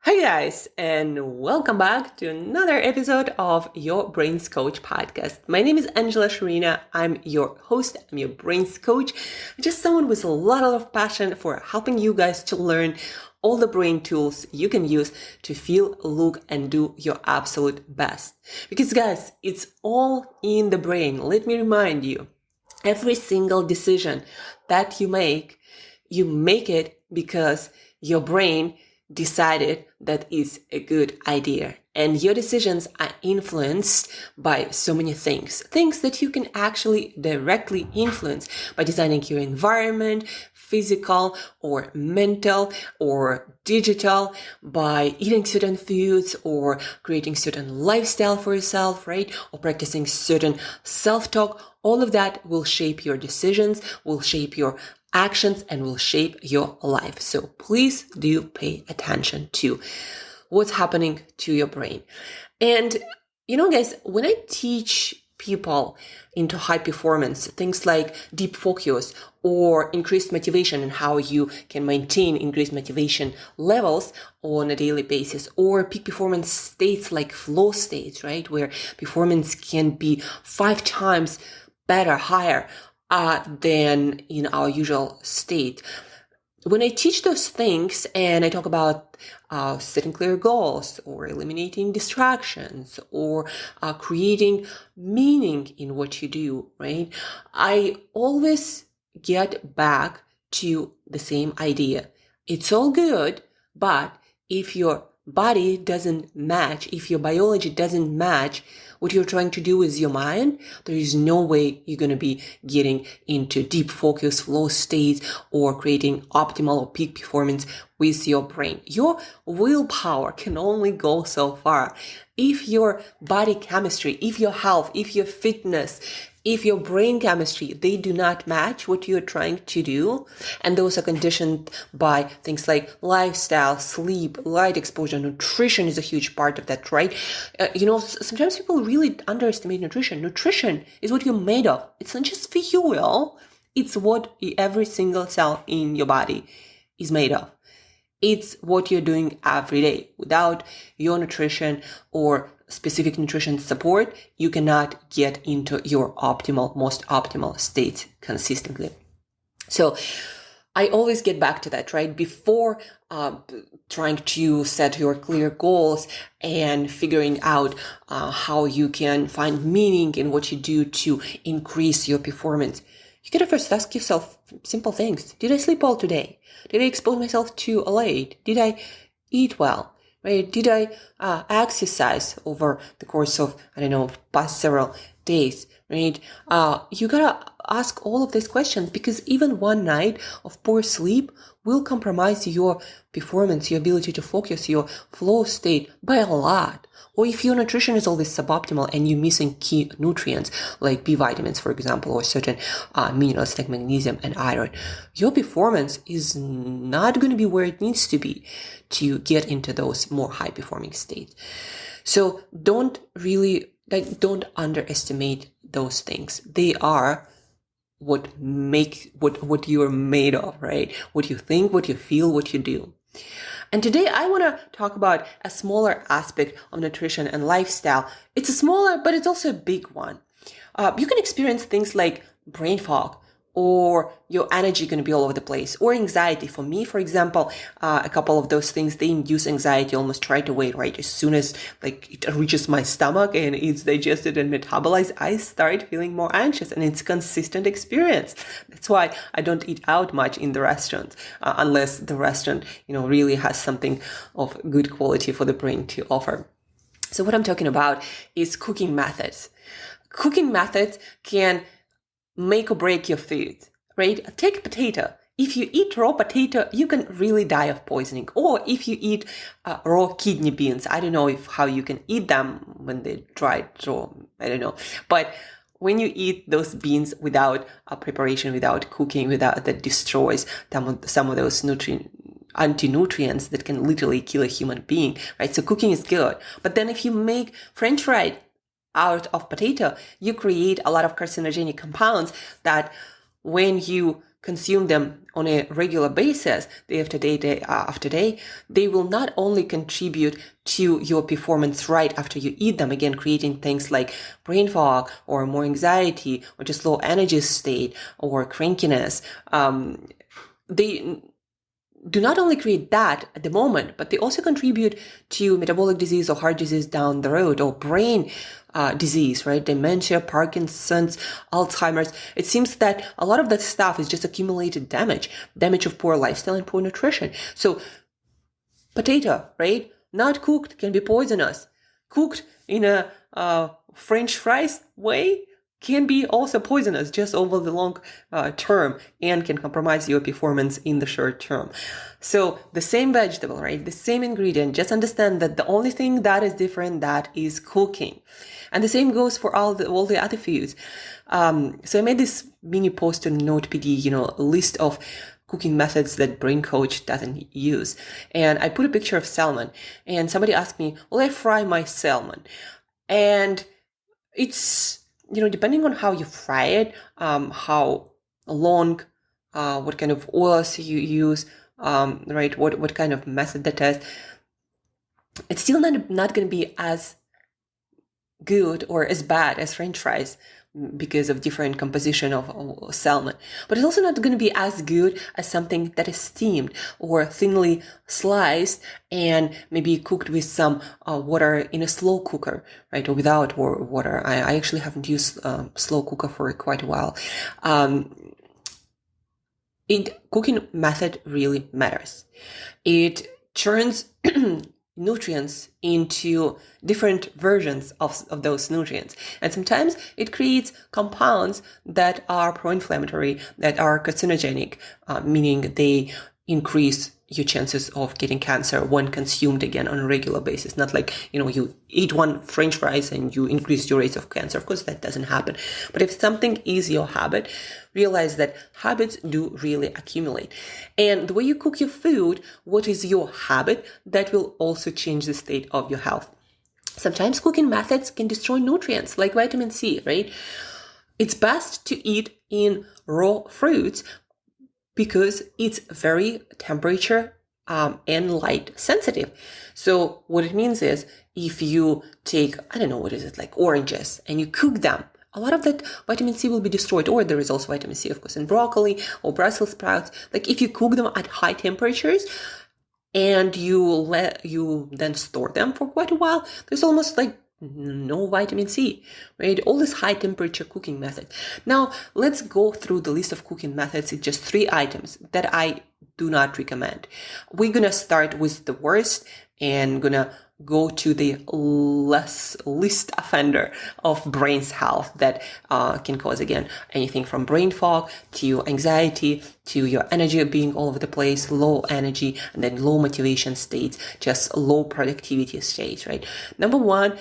Hi guys, and welcome back to another episode of your Brains Coach podcast. My name is Shurina. I'm your host. I'm your Brains Coach. I'm just someone with a lot of passion for helping you guys to learn all the brain tools you can use to feel, look, and do your absolute best. Because guys, it's all in the brain. Let me remind you, every single decision that you make it because your brain decided that is a good idea. And your decisions are influenced by so many things that you can actually directly influence by designing your environment, physical or mental or digital, by eating certain foods or creating certain lifestyle for yourself, right? Or practicing certain self-talk. All of that will shape your decisions, will shape your actions, and will shape your life. So please do pay attention to what's happening to your brain. And guys, when I teach people into high performance, things like deep focus or increased motivation and how you can maintain increased motivation levels on a daily basis, or peak performance states like flow states, right? Where performance can be 5 times better, higher than in our usual state. When I teach those things and I talk about setting clear goals or eliminating distractions or creating meaning in what you do, right? I always get back to the same idea. It's all good, but if your body doesn't match, if your biology doesn't match what you're trying to do with your mind, there is no way you're going to be getting into deep focus, flow states, or creating optimal or peak performance with your brain. Your willpower can only go so far. If your body chemistry, if your health, if your fitness, if your brain chemistry, they do not match what you're trying to do, and those are conditioned by things like lifestyle, sleep, light exposure, nutrition is a huge part of that, right? Sometimes people really underestimate nutrition. Nutrition is what you're made of. It's not just fuel. It's what every single cell in your body is made of. It's what you're doing every day. Without your nutrition or specific nutrition support, you cannot get into your most optimal state consistently. So I always get back to that, right? Before trying to set your clear goals and figuring out how you can find meaning in what you do to increase your performance, you gotta first ask yourself simple things. Did I sleep well today? Did I expose myself too late? Did I eat well? Right? Did I exercise over the course of, past several days? Right? You gotta ask all of these questions, because even one night of poor sleep will compromise your performance, your ability to focus, your flow state by a lot. Or if your nutrition is always suboptimal and you're missing key nutrients like B vitamins, for example, or certain minerals like magnesium and iron, your performance is not going to be where it needs to be to get into those more high performing states. So don't underestimate those things. They are what you're made of, right? What you think, what you feel, what you do. And today I want to talk about a smaller aspect of nutrition and lifestyle. It's a smaller, but it's also a big one. You can experience things like brain fog, or your energy going to be all over the place, or anxiety. For me, for example, a couple of those things, they induce anxiety almost right away, right? As soon as it reaches my stomach and it's digested and metabolized, I start feeling more anxious, and it's a consistent experience. That's why I don't eat out much in the restaurant, unless the restaurant, really has something of good quality for the brain to offer. So what I'm talking about is cooking methods. Cooking methods can make or break your food, right? Take potato. If you eat raw potato, you can really die of poisoning. Or if you eat raw kidney beans, I don't know how you can eat them when they're dried raw. I don't know. But when you eat those beans without preparation, without cooking, that destroys some of those anti-nutrients that can literally kill a human being, right? So cooking is good. But then if you make French fries out of potato, you create a lot of carcinogenic compounds that when you consume them on a regular basis, day after day, day after day, they will not only contribute to your performance right after you eat them, again, creating things like brain fog or more anxiety or just low energy state or crankiness. They do not only create that at the moment, but they also contribute to metabolic disease or heart disease down the road, or brain disease, right? Dementia, Parkinson's, Alzheimer's. It seems that a lot of that stuff is just accumulated damage of poor lifestyle and poor nutrition. So potato, right? Not cooked can be poisonous. Cooked in a French fries way can be also poisonous just over the long term and can compromise your performance in the short term. So the same vegetable, right? The same ingredient, just understand that the only thing that is different, that is cooking. And the same goes for all the other foods. So I made this mini post on NotePD, a list of cooking methods that Brain Coach doesn't use. And I put a picture of salmon, and somebody asked me, will I fry my salmon? And it's, depending on how you fry it, how long, what kind of oils you use, right, what kind of method that is, it's still not going to be as good or as bad as French fries because of different composition of salmon. But it's also not going to be as good as something that is steamed or thinly sliced and maybe cooked with some water in a slow cooker, right? Or without water. I actually haven't used slow cooker for quite a while. Cooking method really matters. It turns nutrients into different versions of those nutrients. And sometimes it creates compounds that are pro-inflammatory, that are carcinogenic, meaning they increase your chances of getting cancer when consumed again on a regular basis. Not like, you eat one French fries and you increase your rates of cancer. Of course, that doesn't happen. But if something is your habit, realize that habits do really accumulate. And the way you cook your food, what is your habit, that will also change the state of your health. Sometimes cooking methods can destroy nutrients like vitamin C, right? It's best to eat in raw fruits because it's very temperature and light sensitive. So what it means is if you take, like oranges and you cook them, a lot of that vitamin C will be destroyed. Or there is also vitamin C, of course, in broccoli or Brussels sprouts. Like if you cook them at high temperatures and you then store them for quite a while, there's almost like no vitamin C, right? All this high temperature cooking method. Now, let's go through the list of cooking methods. It's just 3 items that I do not recommend. We're going to start with the worst and gonna go to the least offender of brain's health that can cause, again, anything from brain fog to anxiety to your energy being all over the place, low energy, and then low motivation states, just low productivity states, right? Number 1,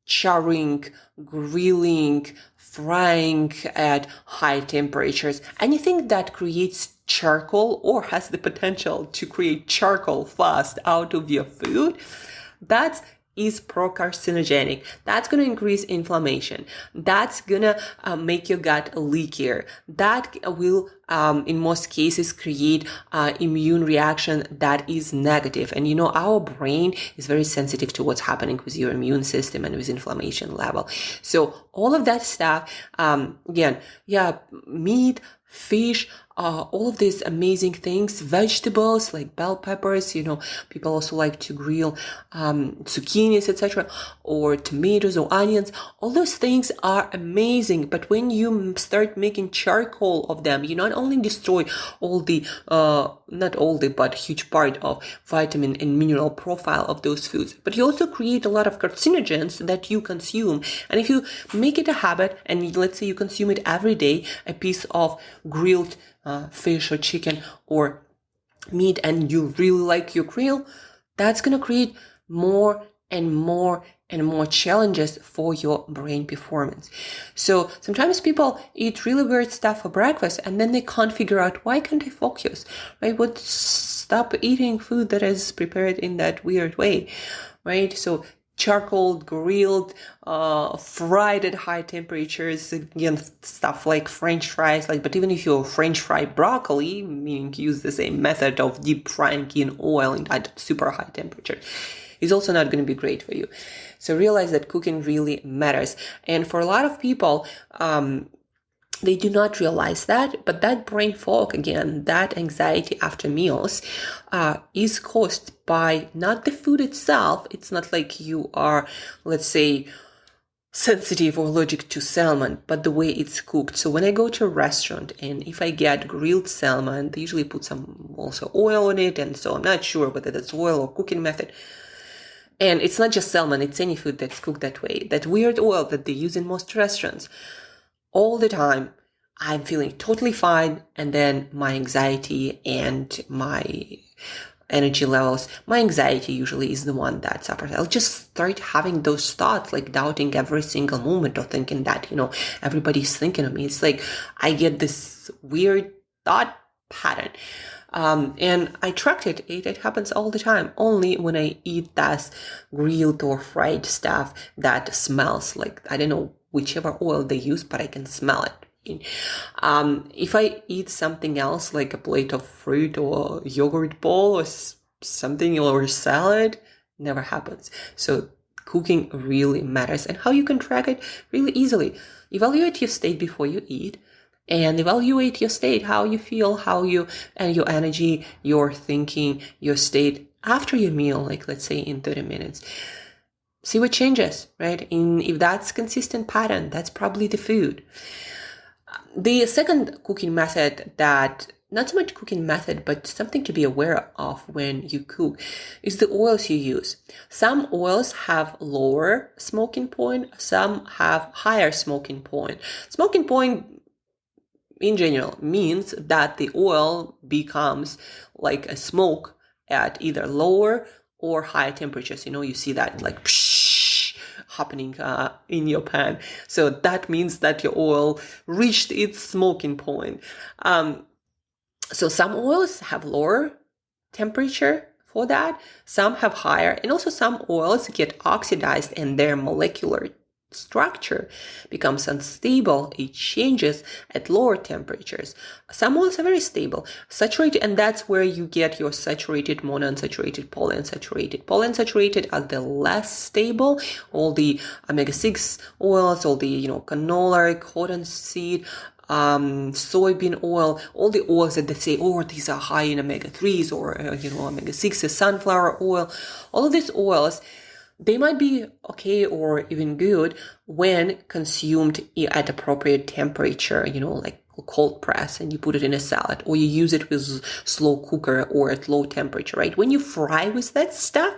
charring, grilling, frying at high temperatures. Anything that creates charcoal or has the potential to create charcoal fast out of your food, that is pro-carcinogenic. That's going to increase inflammation. That's going to make your gut leakier. That will, in most cases, create immune reaction that is negative. And our brain is very sensitive to what's happening with your immune system and with inflammation level. So all of that stuff, meat, fish, all of these amazing things, vegetables like bell peppers, people also like to grill zucchinis, etc., or tomatoes or onions. All those things are amazing, but when you start making charcoal of them, you not only destroy all the, not all the, but huge part of vitamin and mineral profile of those foods, but you also create a lot of carcinogens that you consume. And if you make it a habit, and let's say you consume it every day, a piece of grilled fish or chicken or meat, and you really like your grill, that's going to create more and more and more challenges for your brain performance. So sometimes people eat really weird stuff for breakfast and then they can't figure out, why can't I focus, right? Stop eating food that is prepared in that weird way, right? So charcoal grilled, fried at high temperatures, again, stuff like French fries, but even if you French fry broccoli, meaning use the same method of deep frying in oil at super high temperature, is also not going to be great for you. So realize that cooking really matters. And for a lot of people, they do not realize that, but that brain fog, again, that anxiety after meals, is caused by not the food itself. It's not like you are, let's say, sensitive or allergic to salmon, but the way it's cooked. So when I go to a restaurant and if I get grilled salmon, they usually put some also oil on it. And so I'm not sure whether that's oil or cooking method. And it's not just salmon, it's any food that's cooked that way. That weird oil that they use in most restaurants. All the time, I'm feeling totally fine. And then my anxiety and my energy levels, my anxiety usually is the one that suffers. I'll just start having those thoughts, doubting every single moment, or thinking that, everybody's thinking of me. It's like I get this weird thought pattern. And I tracked it. It happens all the time. Only when I eat that grilled or fried stuff that smells like, I don't know, whichever oil they use, but I can smell it. If I eat something else, like a plate of fruit or yogurt bowl or something, or salad, never happens. So cooking really matters. And how you can track it? Really easily. Evaluate your state before you eat. And evaluate your state, how you feel, and your energy, your thinking, your state after your meal, let's say in 30 minutes. See what changes, right? If that's consistent pattern, that's probably the food. The second cooking method that, not so much cooking method, but something to be aware of when you cook, is the oils you use. Some oils have lower smoking point, some have higher smoking point. Smoking point in general means that the oil becomes like a smoke at either lower or higher temperatures. You see that happening in your pan. So that means that your oil reached its smoking point. So some oils have lower temperature for that, some have higher, and also some oils get oxidized and their molecular structure becomes unstable. It changes at lower temperatures. Some oils are very stable, saturated, and that's where you get your saturated, monounsaturated, polyunsaturated. Polyunsaturated are the less stable. All the omega-6 oils, all the canola, cottonseed, soybean oil, all the oils that they say, these are high in omega-3s or omega-6s, sunflower oil, all of these oils, they might be okay or even good when consumed at appropriate temperature, like cold press, and you put it in a salad, or you use it with slow cooker or at low temperature, right? When you fry with that stuff,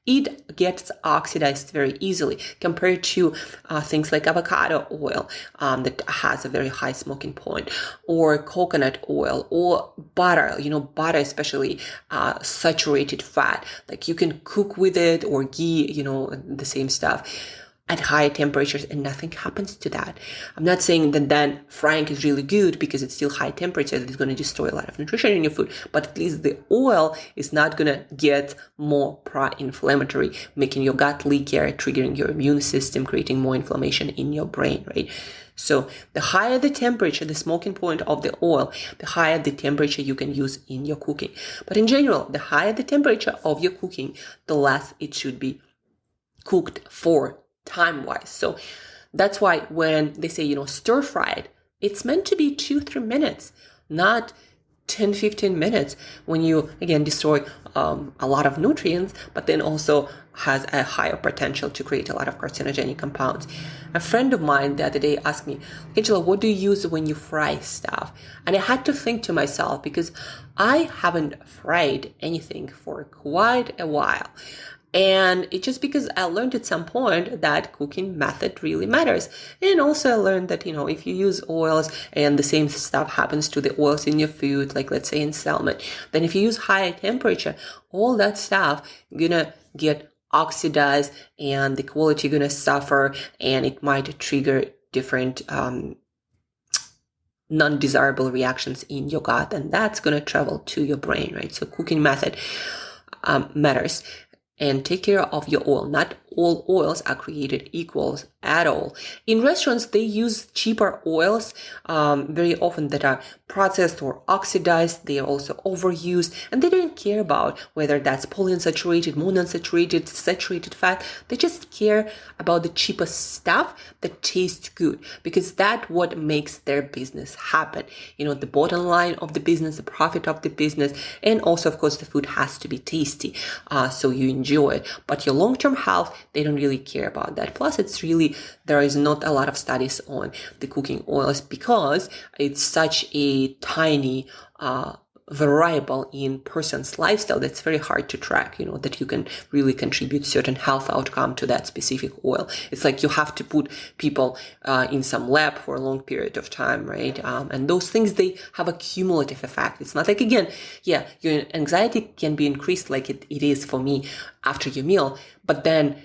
it gets oxidized very easily compared to things like avocado oil that has a very high smoking point, or coconut oil, or butter. Butter, especially saturated fat. You can cook with it, or ghee, the same stuff at high temperatures, and nothing happens to that. I'm not saying that then frying is really good because it's still high temperature. It's going to destroy a lot of nutrition in your food, but at least the oil is not going to get more pro-inflammatory, making your gut leakier, triggering your immune system, creating more inflammation in your brain, right? So the higher the temperature, the smoking point of the oil, the higher the temperature you can use in your cooking. But in general, the higher the temperature of your cooking, the less it should be cooked for time-wise. So that's why when they say, stir fried, it's meant to be 2-3 minutes, not 10-15 minutes, when you, again, destroy a lot of nutrients, but then also has a higher potential to create a lot of carcinogenic compounds. A friend of mine the other day asked me, Angela, what do you use when you fry stuff? And I had to think to myself, because I haven't fried anything for quite a while. And it's just because I learned at some point that cooking method really matters. And also I learned that, if you use oils and the same stuff happens to the oils in your food, like let's say in salmon, then if you use high temperature, all that stuff gonna get oxidized and the quality gonna suffer, and it might trigger different non-desirable reactions in your gut, and that's gonna travel to your brain, right? So cooking method matters. and take care of your oil. Not all oils are created equal at all. In restaurants, they use cheaper oils very often that are processed or oxidized. They are also overused, and they don't care about whether that's polyunsaturated, monounsaturated, saturated fat. They just care about the cheapest stuff that tastes good, because that's what makes their business happen. The bottom line of the business, the profit of the business, and also, of course, the food has to be tasty, so you enjoy it. But your long-term health, they don't really care about that. Plus, there is not a lot of studies on the cooking oils, because it's such a tiny variable in person's lifestyle that's very hard to track, that you can really contribute certain health outcome to that specific oil. It's like you have to put people in some lab for a long period of time, right? And those things, they have a cumulative effect. It's not like, again, your anxiety can be increased like it is for me after your meal, but then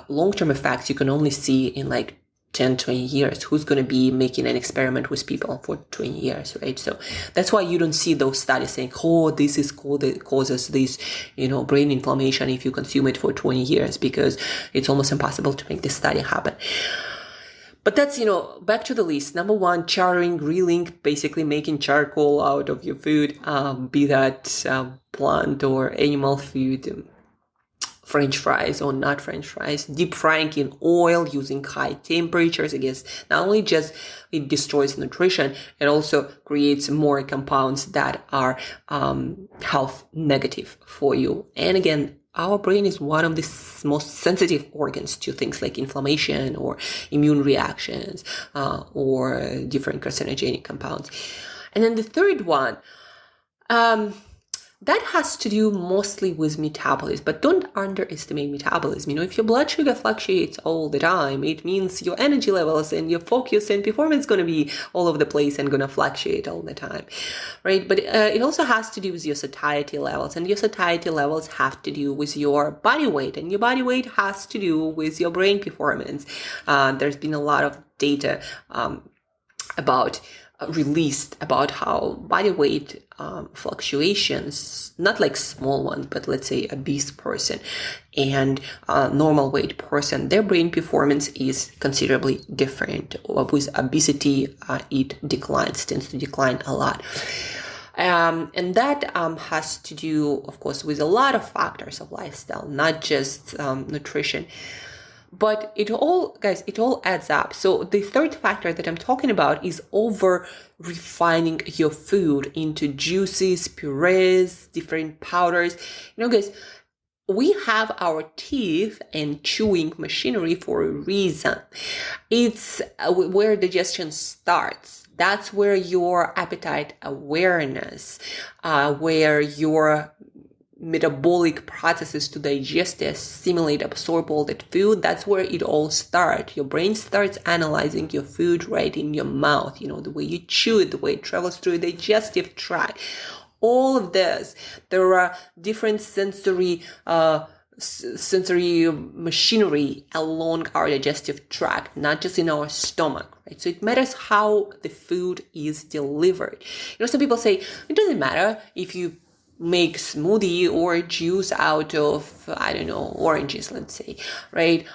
long-term effects you can only see in like 10, 20 years. Who's going to be making an experiment with people for 20 years, right? So that's why you don't see those studies saying, this is causes this, brain inflammation if you consume it for 20 years, because it's almost impossible to make this study happen. But that's, back to the list. Number one, charring, grilling, basically making charcoal out of your food, be that plant or animal food. French fries or not French fries, deep frying in oil using high temperatures. I guess not only just it destroys nutrition, it also creates more compounds that are health negative for you. And again, our brain is one of the most sensitive organs to things like inflammation or immune reactions or different carcinogenic compounds. And then the third one, that has to do mostly with metabolism, but don't underestimate metabolism. If your blood sugar fluctuates all the time, it means your energy levels and your focus and performance is going to be all over the place and going to fluctuate all the time, right? But it also has to do with your satiety levels, and your satiety levels have to do with your body weight, and your body weight has to do with your brain performance. There's been a lot of data released about how body weight fluctuations, not like small ones, but let's say obese person and normal weight person, their brain performance is considerably different. With obesity, it tends to decline a lot. And that has to do, of course, with a lot of factors of lifestyle, not just nutrition. But it all adds up. So the third factor that I'm talking about is over refining your food into juices, purees, different powders. Guys, we have our teeth and chewing machinery for a reason. It's where digestion starts. That's where your appetite awareness, where your metabolic processes to digest, assimilate, absorb all that food, that's where it all starts. Your brain starts analyzing your food right in your mouth, the way you chew it, the way it travels through the digestive tract. All of this, there are different sensory machinery along our digestive tract, not just in our stomach, right? So it matters how the food is delivered. Some people say it doesn't matter if you make smoothie or juice out of, oranges, let's say, right?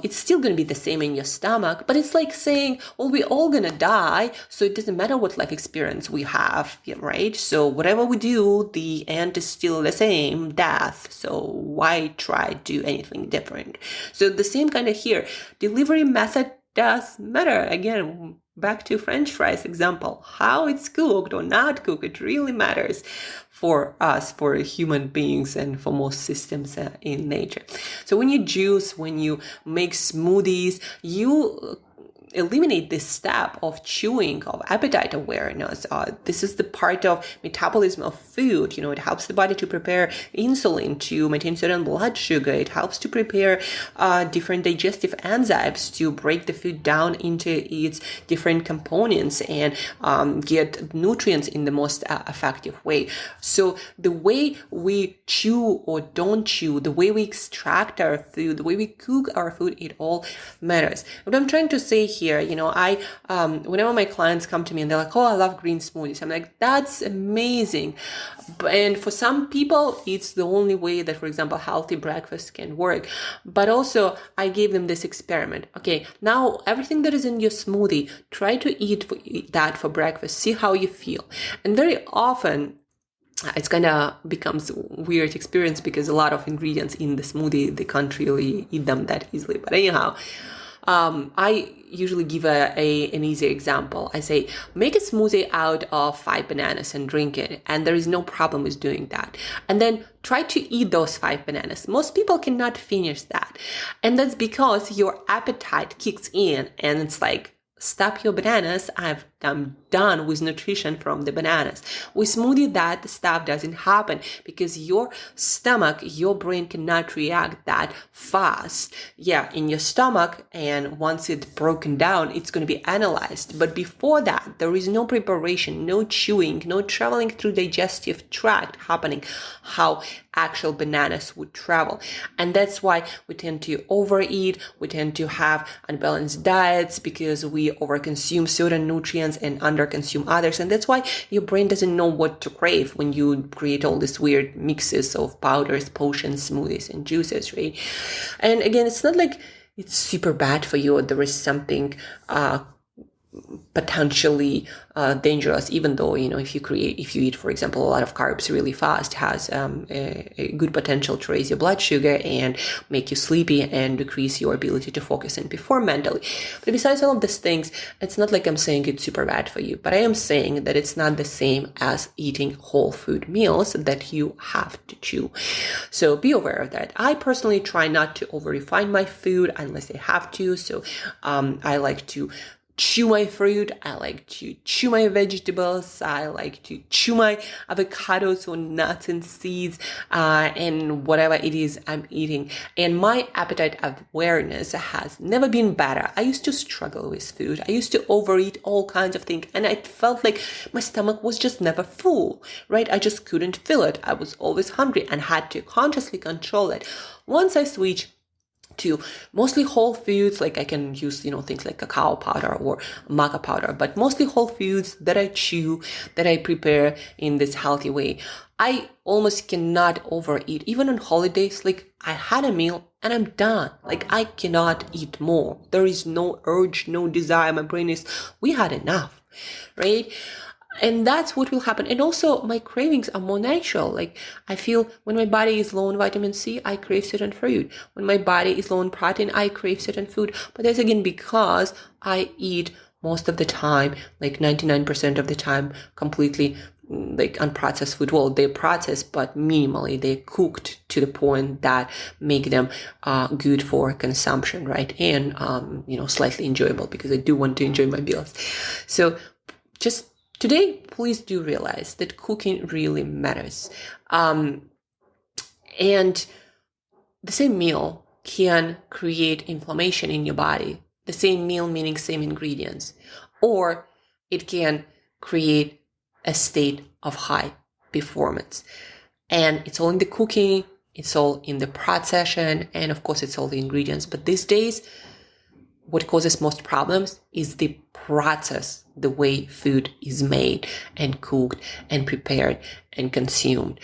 It's still going to be the same in your stomach, but it's like saying, well, we're all going to die, so it doesn't matter what life experience we have, right? So whatever we do, the end is still the same, death. So why try to do anything different? So the same kind of here, delivery method does matter. Again, back to French fries example, how it's cooked or not cooked, it really matters for us, for human beings, and for most systems in nature. So when you juice, when you make smoothies, you eliminate this step of chewing, of appetite awareness. This is the part of metabolism of food. It helps the body to prepare insulin to maintain certain blood sugar. It helps to prepare different digestive enzymes to break the food down into its different components and get nutrients in the most effective way. So the way we chew or don't chew, the way we extract our food, the way we cook our food, it all matters. What I'm trying to say here. Whenever my clients come to me and they're like, oh, I love green smoothies. I'm like, that's amazing. And for some people, it's the only way that, for example, healthy breakfast can work. But also I gave them this experiment. Okay, now everything that is in your smoothie, try to eat that for breakfast. See how you feel. And very often, it's kind of becomes a weird experience because a lot of ingredients in the smoothie, they can't really eat them that easily. But anyhow, I usually give an easy example. I say, make a smoothie out of 5 bananas and drink it. And there is no problem with doing that. And then try to eat those 5 bananas. Most people cannot finish that. And that's because your appetite kicks in and it's like, stop your bananas. I'm done with nutrition from the bananas. With smoothie, that stuff doesn't happen because your stomach, your brain cannot react that fast. Yeah, in your stomach, and once it's broken down, it's going to be analyzed. But before that, there is no preparation, no chewing, no traveling through digestive tract happening, how actual bananas would travel. And that's why we tend to overeat, we tend to have unbalanced diets because we overconsume certain nutrients and underconsume others. And that's why your brain doesn't know what to crave when you create all these weird mixes of powders, potions, smoothies, and juices, right? And again, it's not like it's super bad for you or there is something potentially dangerous, even though, if you eat, for example, a lot of carbs really fast, has a good potential to raise your blood sugar and make you sleepy and decrease your ability to focus and perform mentally. But besides all of these things, it's not like I'm saying it's super bad for you, but I am saying that it's not the same as eating whole food meals that you have to chew. So be aware of that. I personally try not to over refine my food unless I have to. So I like to chew my fruit, I like to chew my vegetables, I like to chew my avocados or nuts and seeds, and whatever it is I'm eating. And my appetite awareness has never been better. I used to struggle with food. I used to overeat all kinds of things, and I felt like my stomach was just never full, right? I just couldn't fill it. I was always hungry and had to consciously control it. Once I switched to mostly whole foods, like I can use, things like cacao powder or maca powder, but mostly whole foods that I chew, that I prepare in this healthy way. I almost cannot overeat. Even on holidays, like I had a meal and I'm done. Like I cannot eat more. There is no urge, no desire. My brain is, we had enough, right? And that's what will happen. And also my cravings are more natural. Like I feel when my body is low in vitamin C, I crave certain fruit. When my body is low in protein, I crave certain food. But that's again because I eat most of the time, like 99% of the time, completely like unprocessed food. Well, they're processed, but minimally. They're cooked to the point that make them good for consumption, right? And, slightly enjoyable because I do want to enjoy my meals. So just today, please do realize that cooking really matters. And the same meal can create inflammation in your body. The same meal meaning same ingredients. Or it can create a state of high performance. And it's all in the cooking, it's all in the procession, and of course it's all the ingredients. But these days, what causes most problems is the process, the way food is made and cooked and prepared and consumed.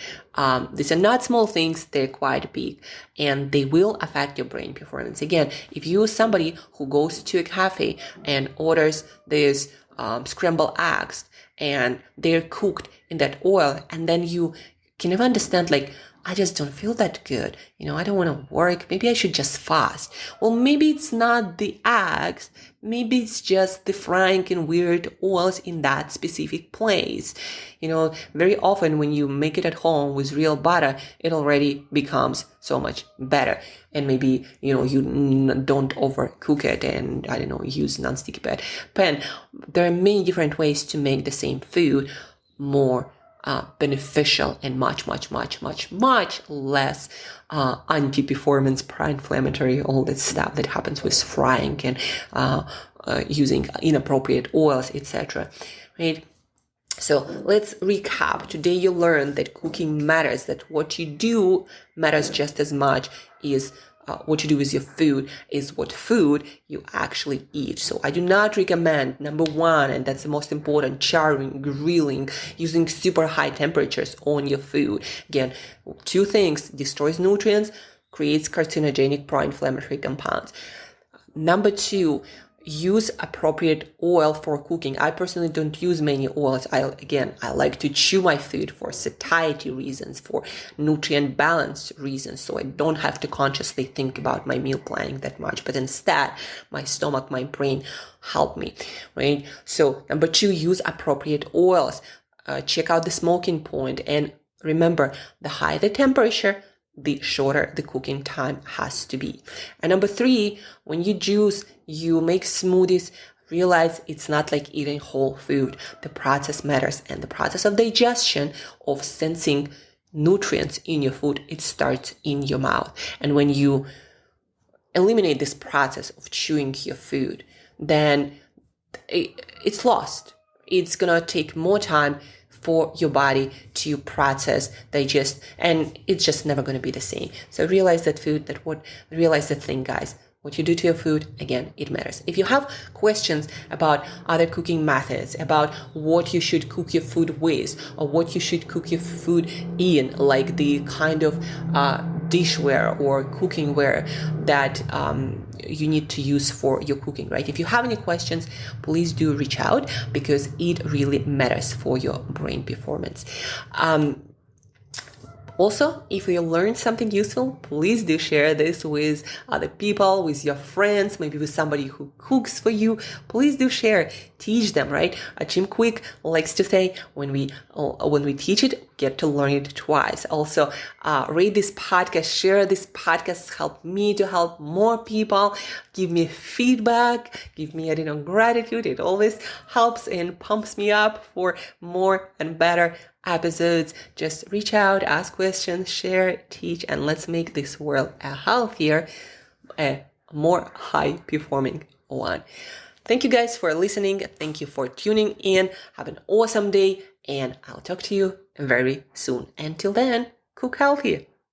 These are not small things, they're quite big, and they will affect your brain performance. Again, if you're somebody who goes to a cafe and orders these scrambled eggs and they're cooked in that oil, and then you can never understand, like, I just don't feel that good. I don't want to work. Maybe I should just fast. Well, maybe it's not the eggs. Maybe it's just the frying in weird oils in that specific place. Very often when you make it at home with real butter, it already becomes so much better. And maybe, you don't overcook it and, use non-sticky pan. There are many different ways to make the same food more beneficial and much less anti-performance, pro-inflammatory, all that stuff that happens with frying and using inappropriate oils, etc. Right? So let's recap. Today you learned that cooking matters, that what you do matters just as much as what you do with your food is what food you actually eat. So I do not recommend, number one, and that's the most important, charring, grilling, using super high temperatures on your food. Again, two things: destroys nutrients, creates carcinogenic pro-inflammatory compounds. Number two, use appropriate oil for cooking. I personally don't use many oils. I like to chew my food for satiety reasons, for nutrient balance reasons, so I don't have to consciously think about my meal planning that much, but instead my stomach, my brain help me, right? So number two, use appropriate oils. Check out the smoking point, and remember, the higher the temperature, the shorter the cooking time has to be. And number three, when you juice, you make smoothies, realize it's not like eating whole food. The process matters, and the process of digestion, of sensing nutrients in your food, it starts in your mouth. And when you eliminate this process of chewing your food, then it's lost. It's gonna take more time for your body to process, digest, and it's just never going to be the same. So realize that realize the thing, guys. What you do to your food, again, it matters. If you have questions about other cooking methods, about what you should cook your food with, or what you should cook your food in, like the kind of dishware or cooking ware that you need to use for your cooking, right? If you have any questions, please do reach out, because it really matters for your brain performance. Also, if you learned something useful, please do share this with other people, with your friends, maybe with somebody who cooks for you. Please do share, teach them, right? Jim Quick likes to say, when we teach it, get to learn it twice. Also, rate this podcast, share this podcast, help me to help more people. Give me feedback, give me gratitude. It always helps and pumps me up for more and better episodes. Just reach out, ask questions, share, teach, and let's make this world a healthier, a more high-performing one. Thank you guys for listening. Thank you for tuning in. Have an awesome day, and I'll talk to you very soon. Until then, cook healthy.